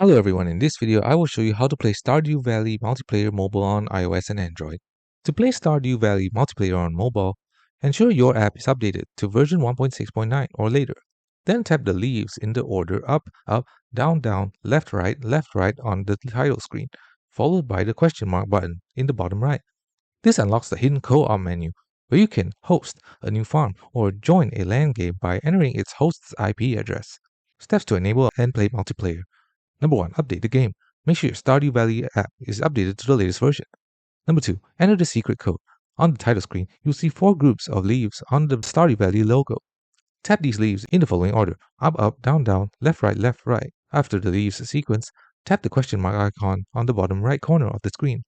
Hello everyone, in this video I will show you how to play Stardew Valley multiplayer mobile on iOS and Android. To play Stardew Valley multiplayer on mobile, ensure your app is updated to version 1.6.9 or later. Then tap the leaves in the order up, up, down, down, left, right on the title screen, followed by the question mark button in the bottom right. This unlocks the hidden co-op menu, where you can host a new farm or join a LAN game by entering its host's IP address. Steps to enable and play multiplayer. Number 1. Update the game. Make sure your Stardew Valley app is updated to the latest version. Number 2. Enter the secret code. On the title screen, you'll see 4 groups of leaves on the Stardew Valley logo. Tap these leaves in the following order: up, down, left, right. After the leaves sequence, tap the question mark icon on the bottom right corner of the screen.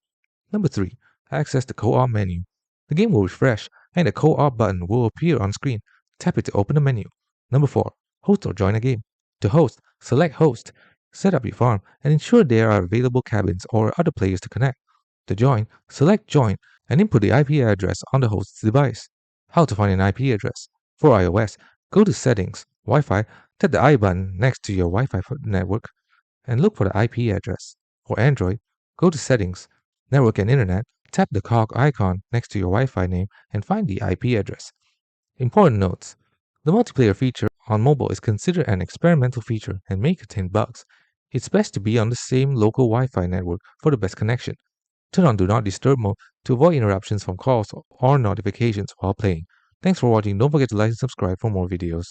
Number 3. Access the co-op menu. The game will refresh and a co-op button will appear on screen. Tap it to open the menu. Number 4. Host or join a game. To host, select host. Set up your farm and ensure there are available cabins or other players to connect. To join, select join and input the IP address on the host's device. How to find an IP address. For iOS, go to Settings, Wi-Fi, tap the I button next to your Wi-Fi network and look for the IP address. For Android, go to Settings, Network and Internet, tap the cog icon next to your Wi-Fi name and find the IP address. Important notes. The multiplayer feature on mobile is considered an experimental feature and may contain bugs. It's best to be on the same local Wi-Fi network for the best connection. Turn on Do Not Disturb mode to avoid interruptions from calls or notifications while playing. Thanks for watching. Don't forget to like and subscribe for more videos.